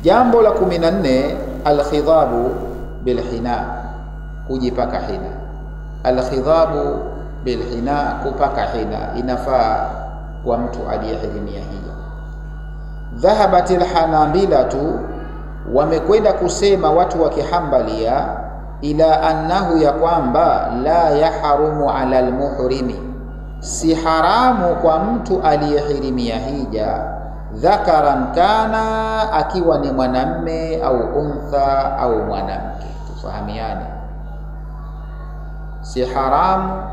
Jambo la 14, al-khidhabu bil hina, kujipaka hina. Al-khidhabu bil hina, kupaka hina, inafaa kwa mtu aliyehirimia hija. Dhahabatil hanabilatu, wamekwenda kusema watu wa Kihambalia, ila annahu, ya kwamba la yahrumu ala almuhrimi, si haramu kwa mtu aliyehirimia hija, dhakaran kana, akiwa ni mwanamme, au untha, au mwanamke. Tufahamiane, si haramu,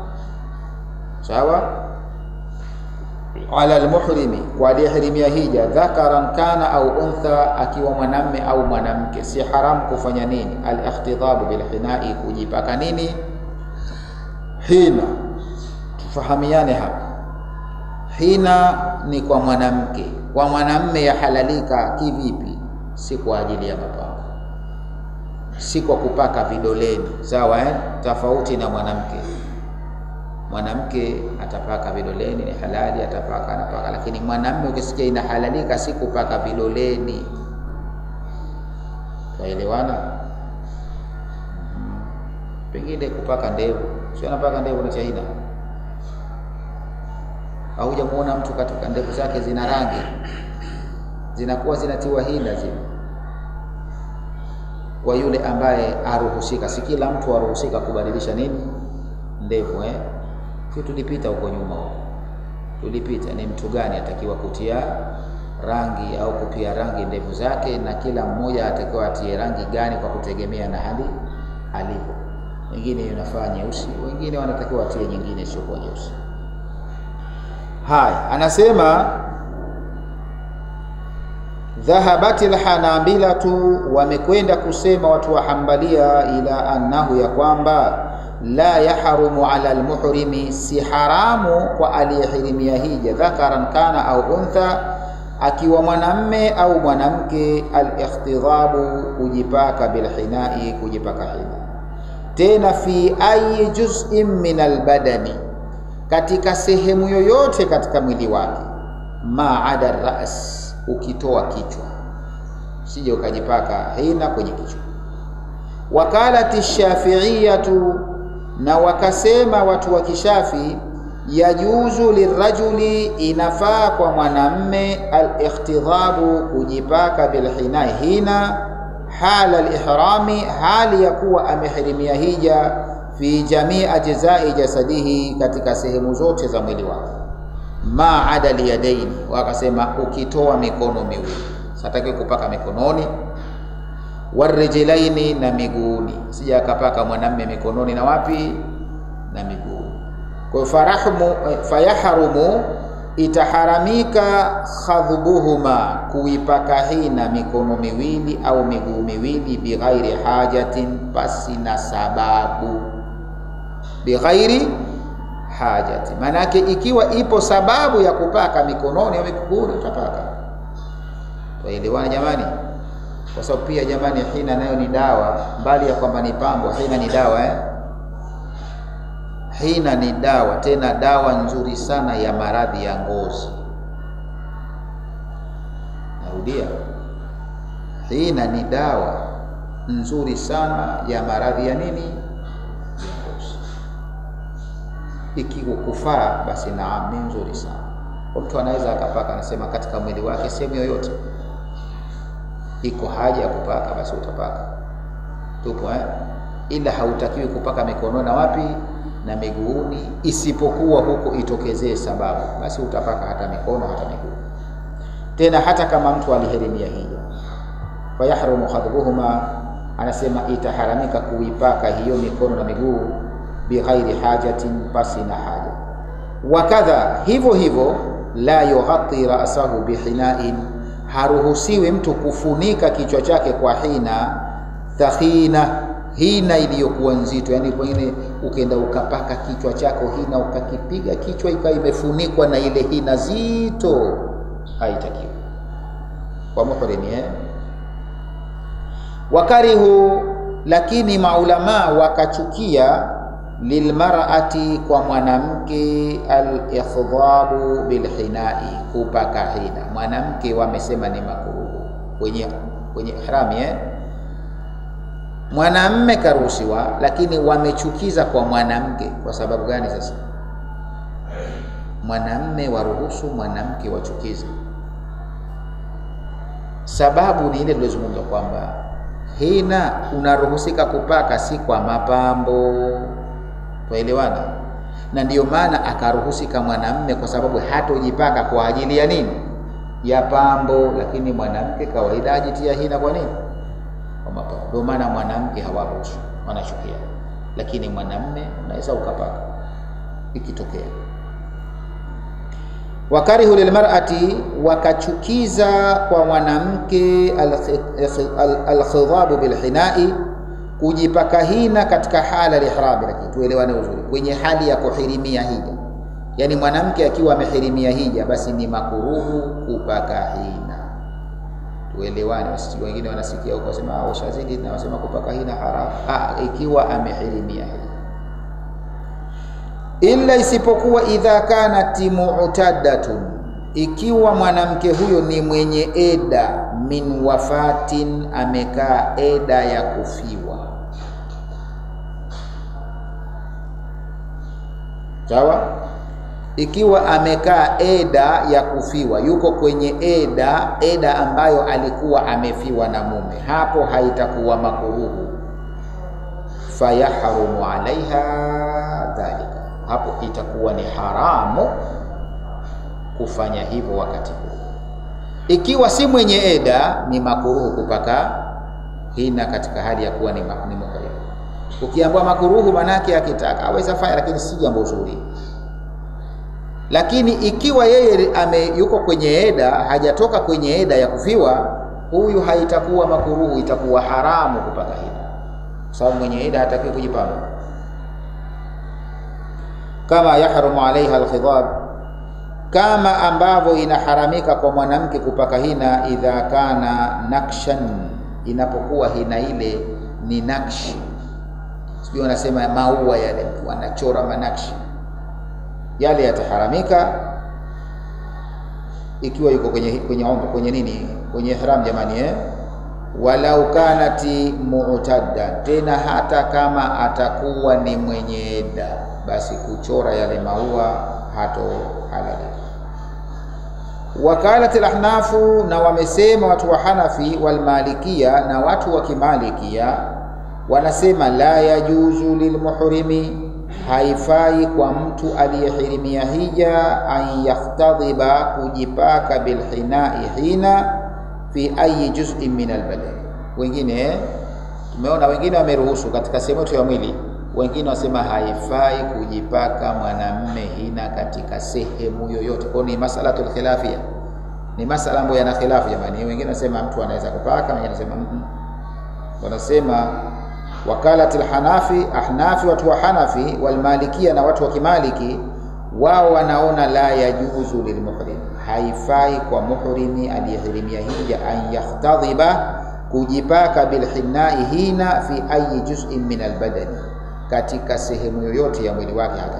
sawa, ala almuhrimi, kwa aliyehirimia hija, dhakaran kana au untha, akiwa mwanamme au mwanamke, si haramu kufanya nini? Al-ikhtidhabu bil hinai, kujipaka nini? Hina. Tufahamiane hapa, hina ni kwa mwanamke. Kwa mwanamme yahalalika kivipi? Si kwa ajili ya mapambo, si kwa kupaka vidoleni, sawa tofauti na mwanamke. Mwanamke atapaka vidoleni, ni halali, atapaka, anapaka. Lakini mwanamume ukisikia inahalalika, si kupaka vidoleni. Tuelewana? Pengine kupaka ndevu, sio anapaka ndevu na chahina. Au hujamuona mtu katika ndevu zake zina rangi, zinakuwa zinatiwa hina zile. Kwa yule ambaye aruhusika, si kila mtu aruhusika kubadilisha nini? Ndevu Sisi tulipita huko nyuma, tulipita ni mtu gani atakiwa kutia rangi au kupia rangi ndevu zake, na kila mmoja atakiwa atie rangi gani kwa kutegemea na hali alipo. Wengine inafaa nyeusi, wengine wanatakiwa atie nyingine sio kwa nyeusi. Haya, anasema dhahabatil hanabilatu, wamekwenda kusema watu wa Hanbalia, ila annahu, ya kwamba la yahrumu ala almuhrimi, si haramu kwa aliyehirimia hija, dhakaran kana au untha, akiwa mwanamme au mwanamke, al-ikhtidhabu, kujipaka bil hinai, kujipaka hina. Tena fi ayi juz'in min albadani, katika sehemu yoyote katika mwili wake, ma'ada ras, ukitoa kichwa, sije ukajipaka hina kwenye kichwa. Wakalati shafi'iyatu, na wakasema watu wa Kishafi, yajuzu lirajuli, inafaa kwa mwanamme, al-ikhtidhabu, kujipaka bil hinai, hina, hala al-ihrami, hali ya kuwa amehirimia hija, fi jamii ajzai jasadihi, katika sehemu zote za mwili wake, ma'ada liyadaini, wakasema ukitoa mikono miwili, sataki kupaka mikononi, warijlaini, na miguuni, sija akapaka mwanamme mikononi na wapi? Na miguuni. Kwa fayahrumu, itaharamika, khadhubuhuma, kuipaka hina mikono miwili au miguu miwili, bighairi hajatin, pasi na sababu. Bighairi hajati, manake ikiwa ipo sababu ya kupaka mikononi au miguuni, utapaka. Tuelewana jamani? Kwa sababu pia jamani, hina nayo ni dawa, mbali ya kwamba ni pambo, hina ni dawa Hina ni dawa, tena dawa nzuri sana ya maradhi ya ngozi. Narudia, hina ni dawa nzuri sana ya maradhi ya nini? Ya ngozi. Ikikufaa basi naam, ni nzuri sana. Mtu anaweza akapaka, anasema katika mwili wake sehemu yoyote iko haja ya kupaka, basi utapaka. Tupo ila hautakiwi kupaka mikono na wapi? Na miguuni, isipokuwa huko itokezee sababu, basi utapaka hata mikono hata miguu. Tena hata kama mtu alihirimia hija, fa yahrumu khadbuhuma, anasema itaharamika kuipaka hiyo mikono na miguu, bighairi hajatin, pasi na haja. Wakadha, hivyo hivyo, la yughatti ra'sahu bihina'in, haruhusiwi mtu kufunika kichwa chake kwa hina, takhina, hina iliyokuwa nzito. Yani pengine ukaenda ukapaka kichwa chako hina, ukakipiga kichwa ikawa imefunikwa na ile hina zito, haitakiwi kwa muhrimi. Wakarihu, lakini maulama wakachukia, lilmar'ati, kwa mwanamke, al-ikhdhabu bil hinai, kupaka hina. Mwanamke wamesema ni makruh, wenye kwenye ihrami mwanamme karuhusiwa, lakini wamechukiza kwa mwanamke. Kwa sababu gani sasa? Mwanamme waruhusu, mwanamke wachukize. Sababu ni ile tulizozungumza kwamba hina unaruhusika kupaka si kwa mapambo, tuelewana, na ndiyo maana akaruhusika mwanamme kwa sababu hatojipaka kwa ajili ya nini? Ya pambo. Lakini mwanamke kawaida ajitia hina kwa nini? Kwa mapambo. Ndio maana mwanamke hawaruhusu, wanachukia, lakini mwanamme unaweza ukapaka ikitokea. Wakarihu lilmar'ati, wakachukiza kwa mwanamke alkhidhabu bilhinai, kujipaka hina katika hala al-ihram. Lakini tuelewane uzuri, kwenye hali ya kuhirimia hija, yani mwanamke akiwa amehirimia hija, basi ni makuruhu kupaka hina. Tuelewane, wasije wengine wanasikia huko wasema washazidi na wasema kupaka hina haram. Ikiwa amehirimia hija, illa isipokuwa idha kanat mu'taddatun, ikiwa mwanamke huyo ni mwenye eda, min wafatin, amekaa eda ya kufiwa. Sawa? Ikiwa amekaa eda ya kufiwa, yuko kwenye eda ambayo alikuwa amefiwa na mume, hapo haitakuwa makuruhu. Fayahrumu alaiha dhalika, hapo itakuwa ni haramu kufanya hivyo wakati huo. Ikiwa si mwenye eda, ni makuruhu kupaka hina katika hali ya kuwa ni muhrim. Ukiambiwa makuruhu, manake akitaka aweza fanya, lakini si jambo zuri. Lakini ikiwa yeye yuko kwenye eda, hajatoka kwenye eda ya kufiwa, huyu haitakuwa makuruhu, itakuwa haramu kupaka hina, kwa sababu mwenye eda hatakiwi kujipamba. Kama yahrumu alaiha alkhidab, kama ambavyo inaharamika kwa mwanamke kupaka hina, idha kana nakshan, inapokuwa hina ile ni nakshi. Sio wanasema maua yale, mtu anachora manakshi yale, yataharamika ikiwa yuko kwenye nini, kwenye ihram jamani, walau kanati mu'tadda, tena hata kama atakuwa ni mwenye eda, basi kuchora yale maua hato halali. Wakalat al-ahnafu, na wamesema watu wa Hanafi wal Malikia na watu wa Kimalikia wanasema la yajuzu lilmuhrimi, haifai kwa mtu aliyehirimia hija, an yaftadhiba, kujipaka bilhinai hina, fi ayi juz'in min albadan. Wengine tumeona, wengine wameruhusu katika sehemu ya mwili, wengine wasema haifai kujipaka mwanamme hina katika sehemu yoyote. Kwa ni masalatul khilafia, ni masala ambayo yana khilafu jamani. Wengine wasema mtu anaweza kupaka, wengine wasema wanasema wakalat al-Hanafi, ahnafi, watu wa Hanafi wal Malikia na watu wa Kimaliki, wao wanaona la yajuzu lilmuhrim, haifai kwa muhrimi aliyehirimia hija, an yahtadhiba, kujipaka bilhinai hina, fi ayi juz'in min albadani, katika sehemu yoyote ya mwili wake, hata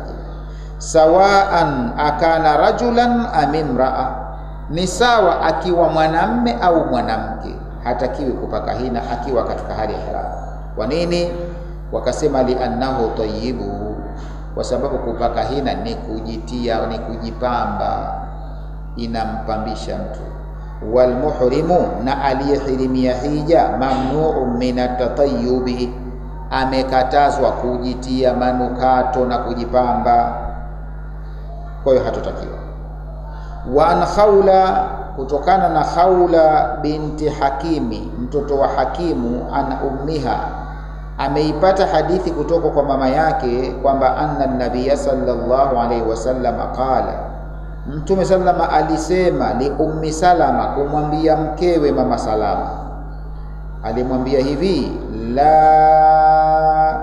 sawaan akana rajulan am imraa, ni sawa akiwa mwanamme au mwanamke, hatakiwi kupaka hina akiwa katika hali ya ihram. Kwa nini? Wakasema li'annahu tayyibu, kwa sababu kupaka hina ni kujitia, ni kujipamba, inampambisha mtu. Wal muhrimu, na aliyehirimia hija, mamnu'un min at-tatayyubi, amekatazwa kujitia manukato na kujipamba, kwa hiyo hatotakiwa. Wa an Khawla, kutokana na Khawla binti Hakimi, mtoto wa Hakimu, ana ummiha, ameipata hadithi kutoka kwa mama yake kwamba anna nabiyya sallallahu alaihi wasallam qala, Mtume sallama alisema li ummi Salama, kumwambia mkewe mama Salama, alimwambia hivi, la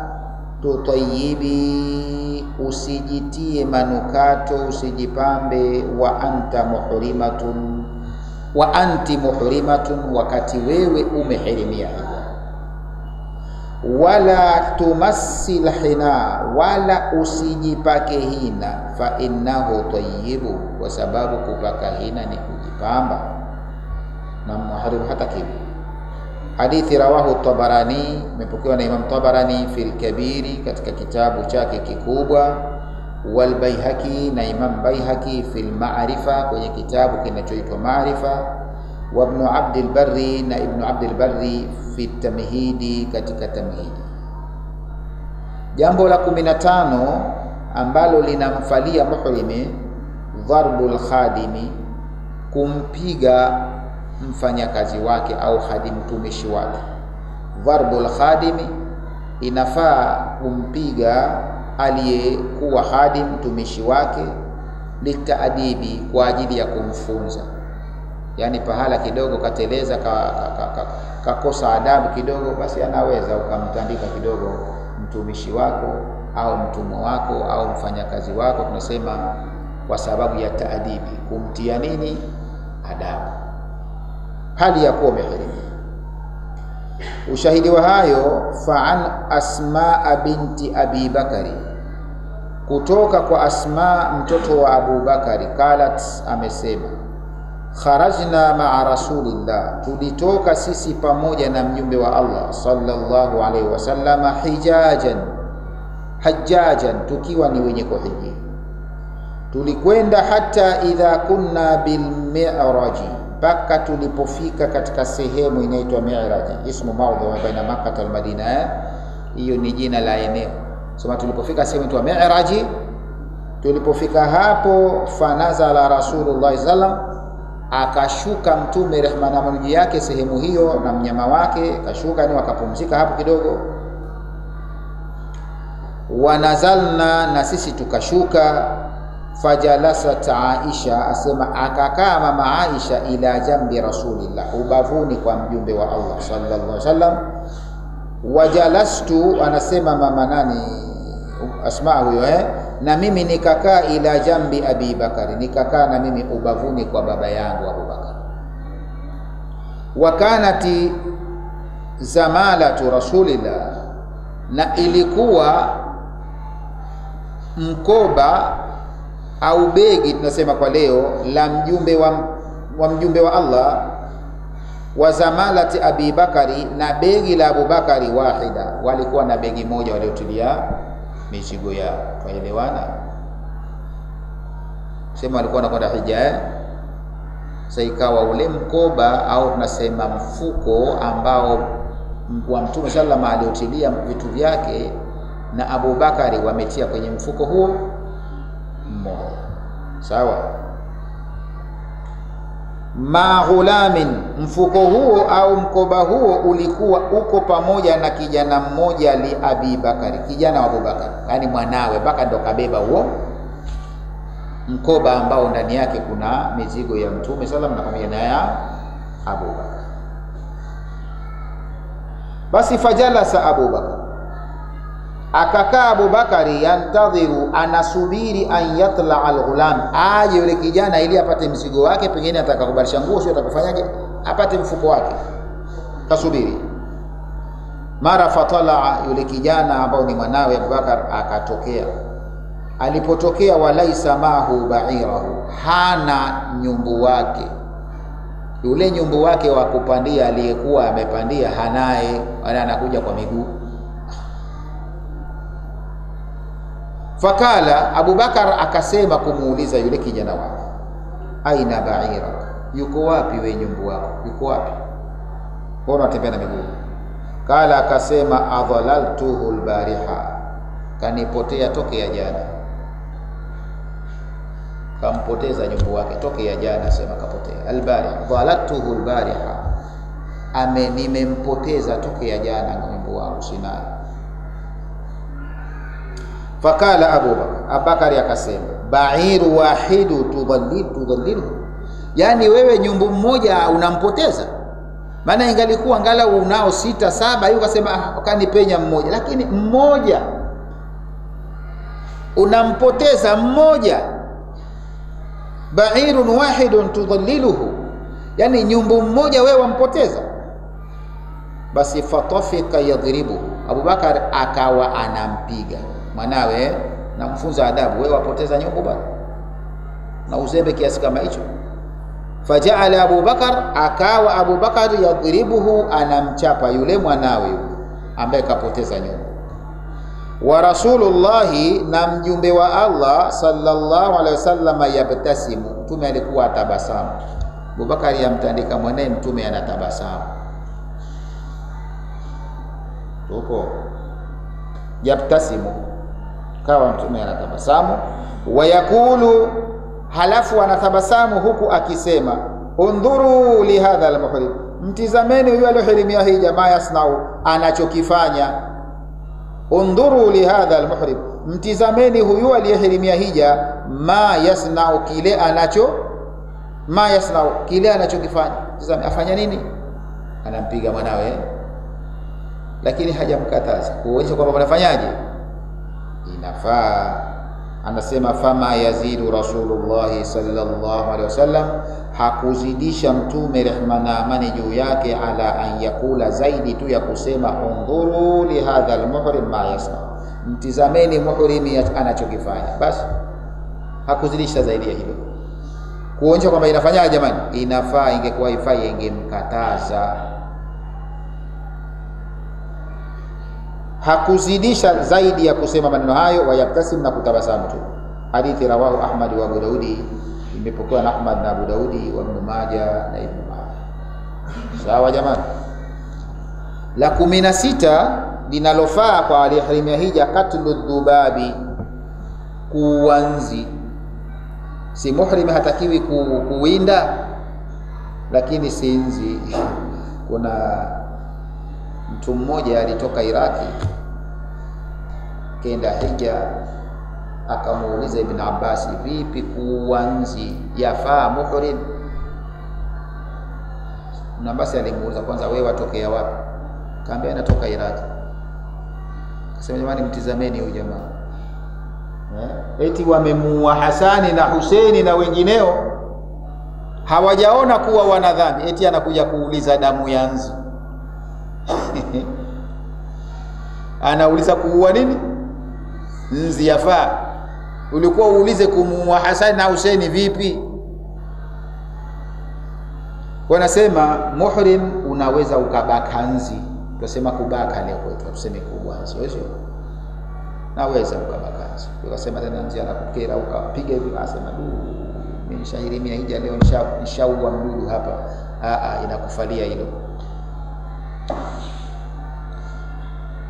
tutayyibi, usijitie manukato, usijipambe, wa anta muhrimatun, wa anti muhrimatun, wakati wewe umehirimia hija. Wala tumassil hina, wala usijipake hina, fa innahu tayyibu, kwa sababu kupaka hina ni kujipamba, na muhrim hatakiwi. Hadithi rawahu Tabarani, imepokewa na Imam Tabarani fil Kabiri, katika kitabu chake kikubwa, wal Baihaqi, na Imam Baihaqi fil Ma'rifa, kwenye kitabu kinachoitwa Ma'rifa, wa Ibn Abd al-Barri, na Ibn Abd al-Barri fi Tamhidi, katika Tamhidi. Jambo la 15 ambalo linamfalia muhrimi, dharbul khadimi, kumpiga mfanyakazi wake au khadimu, mtumishi wake. Dharbul khadimi, inafaa kumpiga aliyekuwa khadim, mtumishi wake, litaadibi, kwa ajili ya kumfunza. Yani pahala kidogo kateleza, kakosa adabu kidogo, basi anaweza ukamtandika kidogo mtumishi wako au mtumwa wako au mfanyakazi wako, tunasema kwa sababu ya taadibi, kumtia nini? Adabu, hali ya kuwa umeharimu. Ushahidi wa hayo, fa'an Asma binti Abi Bakari, kutoka kwa Asma mtoto wa Abu Bakari, qalat, amesema, kharajna ma'a Rasulillah, tulitoka sisi pamoja na mjumbe wa Allah sallallahu alaihi wasallam, hajjajan, tukiwa ni wenye kuhiji. Tulikwenda hata idha kunna bil mi'raji, mpaka tulipofika katika sehemu inaitwa Mi'raji, ismu maudhu baina Makkah wal Madina. Hiyo ni jina la eneo. Sema tulipofika sehemu inaitwa Mi'raji, tulipofika hapo, fanazala Rasulullah sallam, akashuka mtume rehma na amani yake sehemu hiyo na mnyama wake, kashuka, ni wakapumzika hapo kidogo. Wanazalna, na sisi tukashuka. Fajalasat Aisha, asema akakaa mama Aisha, ila jambi Rasulillah, ubavuni kwa mjumbe wa Allah sallallahu alaihi wasallam. Wajalastu, anasema mama nani, Asma huyo, na mimi nikakaa, ila jambi Abi Bakari, nikakaa na mimi ubavuni kwa baba yangu Abu Bakar. Wakanati zamalatu Rasulillah, na ilikuwa mkoba au begi, tunasema kwa leo, la mjumbe wa Allah, wa zamalati Abi Bakari, na begi la Abu Bakari, wahida, walikuwa na begi moja waliotulia mizigo yao. Tuelewana? Sema walikuwa wanakwenda hija, sasa ikawa ule mkoba au tunasema mfuko ambao wa Mtume sallallahu alaihi wasallam aliotilia vitu vyake, na Abu Bakari wametia kwenye mfuko huo mmoja. Sawa? Maghulamin, mfuko huo au mkoba huo ulikuwa uko pamoja na kijana mmoja, li Abi Bakari, kijana wa Abu Bakari, yani mwanawe. Bakari ndo kabeba huo mkoba ambao ndani yake kuna mizigo ya Mtume sallallahu alaihi wasallam na pamoja na ya Abu Bakar. Basi fajalasa Abu Bakar, akakaa Abu Bakari, yantadhiru, anasubiri, an yatla al-ghulam, aje yule kijana ili apate mzigo wake, pengine atakakubalisha nguo, sio atakufanyaje, apate mfuko wake, kasubiri. Mara fatala, yule kijana ambao ni mwanawe Abu Bakar akatokea. Alipotokea, walaisa mahu ba'irahu, hana nyumbu wake, yule nyumbu wake wa kupandia aliyekuwa amepandia hanaye, wala anakuja kwa miguu. Fakala, Abu Bakar akasema kumuuliza yule kijana wake, aina ba'ira, yuko wapi we nyumbu wako, yuko wapi, mbona unatembea na miguu? Kala, akasema, adhalaltuhu albariha, kanipotea tokea jana. Kampoteza nyumbu wake tokea jana, sema kapotea. Albariha, dhalaltuhu albariha, nimempoteza tokea jana nyumbu wangu, sinaye. Fakala Abu Bakari akasema, ba'iru wahidu tudhallilu, yani wewe nyumbu mmoja unampoteza? Maana ingalikuwa angalau unao 6 7, hiyo ukasema kanipenya mmoja, lakini mmoja unampoteza, mmoja. Ba'irun wahidun tudhalliluhu, yani nyumbu mmoja wewe wampoteza. Basi fatafika yadhribu, Abu Bakar akawa anampiga mwanawe, namfunza adabu, wewe wapoteza nyumbu bwana, na uzembe kiasi kama hicho. Faja'ala Abu Bakar, akawa Abu Bakar yadhribuhu, anamchapa yule mwanawe ambaye kapoteza nyumba. Wa Rasulullahi, na mjumbe wa Allah sallallahu alaihi wasallam, yabtasimu, mtume alikuwa atabasamu. Abu Bakar yamtandika mwanae, mtume anatabasamu. Tuko yabtasimu, kawa mtume anatabasamu. Wa yakulu, halafu anatabasamu huku akisema, undhuru li hadha al-muhrim, mtizameni huyu aliyohirimia hii jamaa, yasnau, anachokifanya. Undhuru li hadha al-muhrim, mtizameni huyu aliyehirimia hija, ma yasnau, kile anacho, ma yasnau, kile anachokifanya. Tazama afanya nini? Anampiga mwanawe, lakini hajamkataza, kuonyesha kwamba wanafanyaje, inafaa. Anasema fama yazidu Rasulullah sallallahu alaihi wasallam, hakuzidisha mtume rehma na amani juu yake, ala an yakula, zaidi tu ya kusema undhuru li hadha al-muhrim ma yasna, mtizameni muhrimi anachokifanya. Basi hakuzidisha zaidi ya hilo, kuonyesha kwamba inafanya jamani, inafaa. Ingekuwa ifai ingemkataza. Hakuzidisha zaidi ya kusema maneno hayo, wayabtasim, na kutabasamu tu. Hadithi rawahu Ahmad wa Abu Daudi, imepokewa na Ahmad na Abu Daudi wa Ibn Majah na Ibn Majah. Sawa jamani. La 16 linalofaa kwa aliyehirimia hija, katlu dhubabi, kuwanzi. Si muhrim hatakiwi kuwinda, lakini sinzi. Kuna mtu mmoja alitoka Iraki kenda hija, akamuuliza Ibn Abbas, vipi kuwanzi, yafaa muhrim? Ibn Abbas alimuuliza, kwanza wewe watokea wapi? Kaambia anatoka Iraki. Akasema jamani, mtizameni huyu jamaa, eti wamemuua Hasani na Husaini na wengineo, hawajaona kuwa wana dhambi, eti anakuja kuuliza damu ya nzi. Anauliza kuua nini? Nzi yafaa? Ulikuwa uulize kumuua Hasani na Husaini vipi? Wanasema muhrim unaweza ukabaka nzi. Tunasema kubaka leo kwetu, tuseme kuua nzi, wewe naweza ukabaka nzi. Ukasema tena nzi anakukera, ukapiga hivi, asema mimi nishahirimia hija leo, nishaua mdudu hapa. Inakufalia hilo.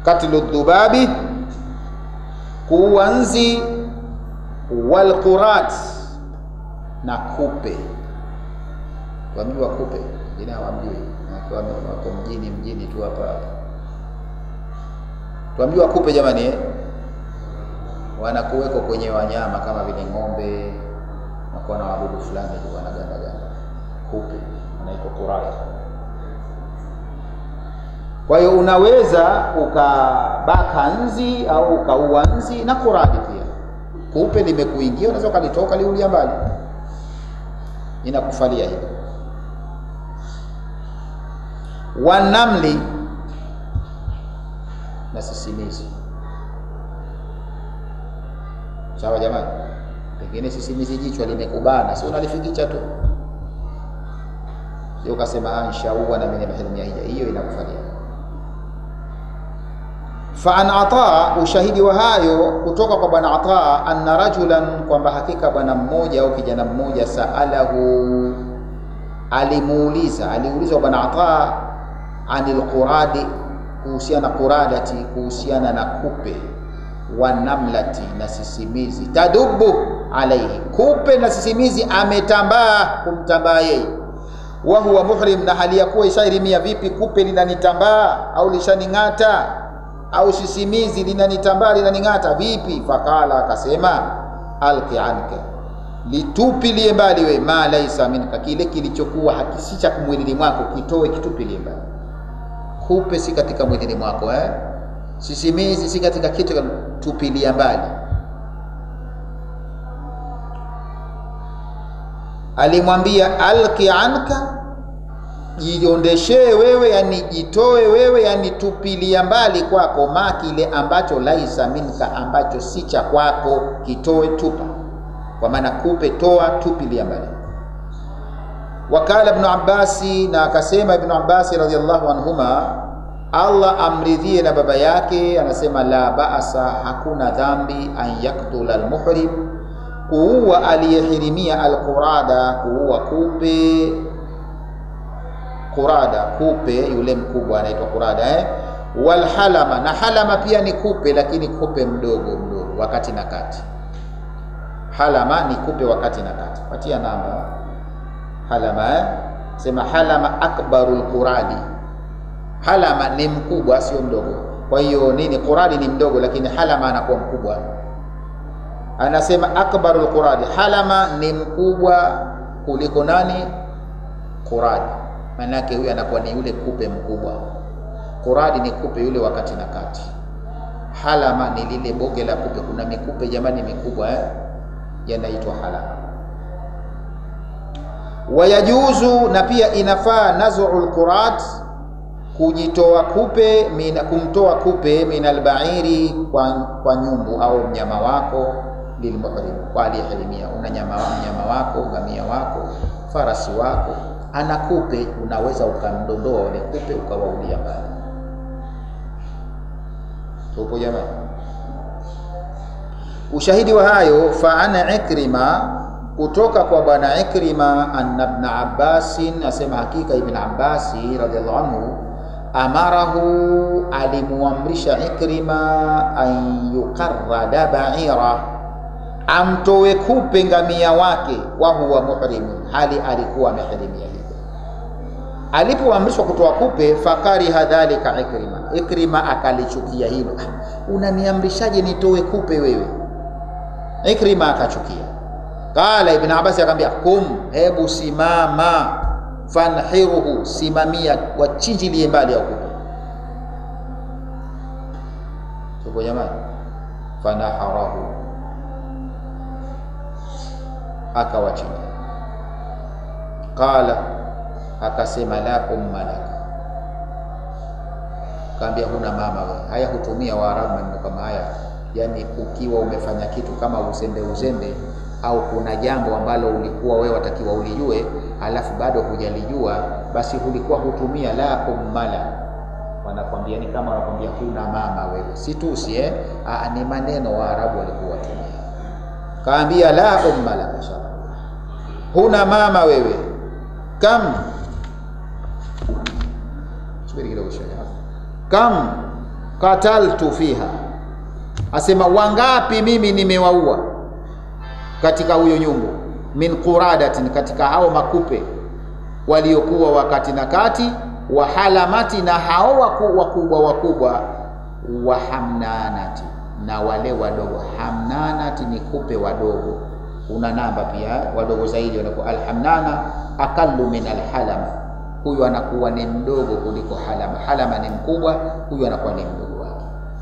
Katlu dhubabi, kuua nzi, wal qurat, na kupe. Wamjua kupe? Jina hawamjui, na wako mjini tu hapa. Tuambiwa kupe jamani, wanakuweko kwenye wanyama kama vile ng'ombe, na wadudu fulani tu wanaganda. Kupe wanaitwa qurat. Kwa hiyo unaweza ukabaka nzi au ukaua nzi na kuradi pia. Kupe limekuingia, unaweza ukalitoka liulia mbali, inakufalia hilo. Wanamli, na sisimizi. Sawa jamani, pengine sisimizi jichwa limekubana, si unalifikicha tu, sio ukasema inshaua na mimi nimehirimia hija, hiyo inakufalia. Fa an Ata, ushahidi wa hayo kutoka kwa bwana Ata, anna rajulan, kwamba hakika bwana mmoja au kijana mmoja, saalahu, aliulizwa bwana Ata, anil quradi, kuhusiana quradati, kuhusiana na kupe, wa namlati, na sisimizi, tadubu alaihi, kupe na sisimizi ametambaa kumtambaa yeye, wa huwa muhrim, na hali ya kuwa ishahirimia. Vipi kupe linanitambaa au lishaning'ata, au sisimizi linanitambaa linaning'ata vipi? Fakala, akasema, alqi anka, litupilie mbali we, ma laisa minka, kile kilichokuwa hakisicha kumwilini mwako kitoe, kitupilie mbali. Kupe si katika mwilini mwako, sisimizi si katika kitu, tupilia mbali. Alimwambia alqi anka, jiondeshe wewe, yani jitoe wewe, yani tupilia mbali kwako, ma kile ambacho laisa minka, ambacho si cha kwako, kitoe, tupa. Kwa maana kupe toa, tupilia mbali. Wakala Ibn Abbasi, na akasema Ibn Abbasi radhiyallahu anhuma, Allah amridhie na baba yake, anasema la ba'asa, hakuna dhambi, an yaktula almuhrim, kuua aliyehirimia, alqurada, kuua kupe. Qurada, kupe yule mkubwa anaitwa qurada, wal halama, na halama pia ni kupe, lakini kupe mdogo mdogo, wakati na kati. Halama ni kupe wakati na kati. Patia namba halama, sema halama akbarul quradi. Halama ni mkubwa, sio mdogo. Kwa hiyo nini, quradi ni mdogo, lakini halama anakuwa mkubwa. Anasema akbarul quradi, halama ni mkubwa kuliko nani? Quradi. Maana yake huyu anakuwa ni yule kupe mkubwa. Quradi ni kupe yule wakati na kati. Halama ni lile boge la kupe. Kuna mikupe jamani mikubwa yanaitwa halama. Wayajuzu, na pia inafaa naz'ul qurad, kujitoa kupe, kumtoa kupe min albairi, kwa nyumbu au mnyama wako, lilmuhrim, kwa aliyehirimia. Una mnyama wako, ngamia wako, farasi wako ana kupe, unaweza ukamdondoa ule kupe ukawaulia mbali. Tupo jamani? Ushahidi wa hayo, fa ana Ikrima, kutoka kwa bwana Ikrima, anna ibn Abbas, asema hakika ibn Abbas radhiallahu anhu, amarahu, alimuamrisha Ikrima, an yuqarrada ba'ira, amtoe kupe ngamia wake, wa huwa muhrimun, hali alikuwa amehirimia. Alipoamrishwa kutoa kupe, fakariha dhalika Ikrima akalichukia hilo. Unaniamrishaje nitoe kupe wewe? Ikrima akachukia. Kala Ibn Abbas akamwambia, kum, hebu simama, fanhiruhu, simamia, wachinjilie mbali ya kupe. Tuko jamani? Fanaharahu, akawachinja. Kala, akasema la umma laka, kaambia huna mama wewe. Haya hutumia Waarabu maneno kama haya, yani ukiwa umefanya kitu kama uzembe au kuna jambo ambalo ulikuwa wewe watakiwa ulijue alafu bado hujalijua, basi ulikuwa hutumia la ummala. Wanakwambia ni kama wanakwambia huna mama wewe, si tusi ni maneno Waarabu walikuwa watumia. Kaambia la ummala, huna mama wewe. Kam qataltu fiha, asema wangapi mimi nimewaua katika huyo nyumbu, min quradatin, katika hao makupe waliokuwa wakati na kati, wa halamati, na hao wakubwa, wa hamnanati, na wale wadogo. Hamnanati ni kupe wadogo, una namba pia wadogo zaidi, wanakuwa alhamnana aqallu min alhalama, huyu anakuwa ni mdogo kuliko halama. Halama ni mkubwa, huyu anakuwa ni mdogo.